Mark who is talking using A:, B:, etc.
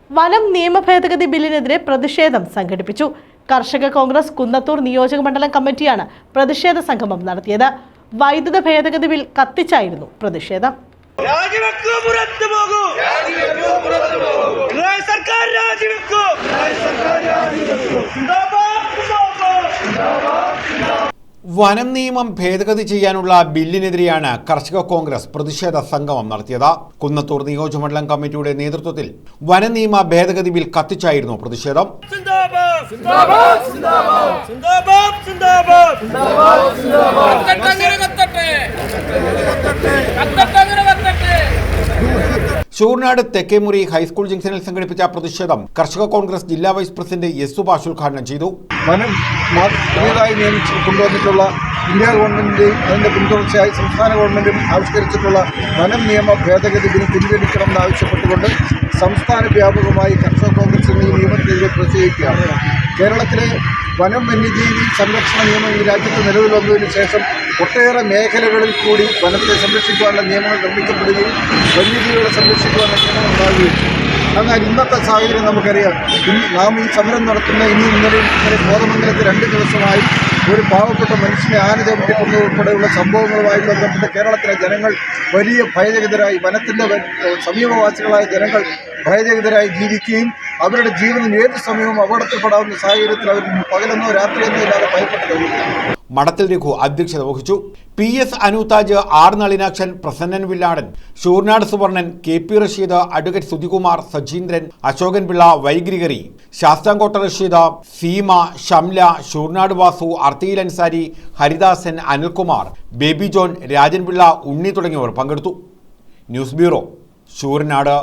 A: വനം നിയമ ഭേദഗതി ബില്ലിനെതിരെ പ്രതിഷേധം സംഘടിപ്പിച്ചു. കർഷക കോൺഗ്രസ് കുന്നത്തൂർ നിയോജക മണ്ഡലം കമ്മിറ്റിയാണ് പ്രതിഷേധ സംഗമം നടത്തിയത്. വൈദ്യുത ഭേദഗതി ബിൽ കത്തിച്ചായിരുന്നു പ്രതിഷേധം.
B: വനം നിയമം ഭേദഗതി ചെയ്യാനുള്ള ബില്ലിനെതിരെയാണ് കർഷക കോൺഗ്രസ് പ്രതിഷേധ സംഗമം നടത്തിയത്. കുന്നത്തൂർ നിയോജകമണ്ഡലം കമ്മിറ്റിയുടെ നേതൃത്വത്തിൽ വനം നിയമ ഭേദഗതി ബിൽ കത്തിച്ചായിരുന്നു പ്രതിഷേധം. ശൂർനാട് തെക്കേമുറി ഹൈസ്കൂൾ ജംഗ്ഷനിൽ സംഘടിപ്പിച്ച പ്രതിഷേധം കർഷക കോൺഗ്രസ് ജില്ലാ വൈസ് പ്രസിഡന്റ് എസ് സുഭാഷ് ഉദ്ഘാടനം ചെയ്തു.
C: വനം പുതിയതായി നിയമിച്ച് കൊണ്ടുവന്നിട്ടുള്ള ഇന്ത്യ ഗവൺമെന്റിന്റെയും അതിന്റെ പിന്തുടർച്ചയായി സംസ്ഥാന ഗവൺമെന്റും ആവിഷ്കരിച്ചിട്ടുള്ള വനം നിയമ ഭേദഗതി ബിൽ പിൻവലിക്കണമെന്ന് ആവശ്യപ്പെട്ടുകൊണ്ട് സംസ്ഥാന വ്യാപകമായി കർഷക കോൺഗ്രസ് ഈ നിയമത്തിനെതിരെ പ്രതിഷേധിക്കുകയാണ്. കേരളത്തിലെ വനം വന്യജീവി സംരക്ഷണ നിയമം ഈ രാജ്യത്ത് നിലവിൽ വന്നതിന് ശേഷം ഒട്ടേറെ മേഖലകളിൽ കൂടി വനത്തെ സംരക്ഷിക്കുവാനുള്ള നിയമങ്ങൾ നിർമ്മിക്കപ്പെടുകയും വന്യജീവികളെ സംരക്ഷിക്കുവാനുള്ള നിയമങ്ങൾ ഉണ്ടാവുകയും ചെയ്തു. എന്നാൽ ഇന്നത്തെ സാഹചര്യം നമുക്കറിയാം. നാം ഈ സമരം നടത്തുന്ന ഇന്നലെ കോതമംഗലത്ത് 2 ദിവസമായി ഒരു പാവപ്പെട്ട മനുഷ്യനെ ആന ചവിട്ടിക്കുന്നത് ഉൾപ്പെടെയുള്ള സംഭവങ്ങളുമായി ബന്ധപ്പെട്ട് കേരളത്തിലെ ജനങ്ങൾ വലിയ ഭയചകിതരായി, വനത്തിൻ്റെ സമീപവാസികളായ ജനങ്ങൾ ഭയചകിതരായി ജീവിക്കുകയും അവരുടെ ജീവനും ഏത് സമയവും അപകടത്തിൽപ്പെടാവുന്ന സാഹചര്യത്തിൽ അവർ പകലെന്നോ രാത്രിയെന്നോ ഇല്ലാതെ ഭയപ്പെട്ട് കഴിയുന്നു.
B: മഠത്തിൽ രഘു അധ്യക്ഷത വഹിച്ചു. PS Anutaj, R Nalinakshan, Prasannan Villadan, Sooranad Suvarnan, KP Rasheed, advocate Sudhikumar, Sajeendran, Ashokan Pillai, Y Gregory, Sasthamcotta Rasheed, Seema, Shamla, Sooranad Vasu, അർത്തിയിൽ അൻസാരി, ഹരിദാസൻ, അനിൽകുമാർ, ബേബി ജോൺ, രാജൻ പിള്ള, ഉണ്ണി തുടങ്ങിയവർ പങ്കെടുത്തു. News bureau, Sooranad.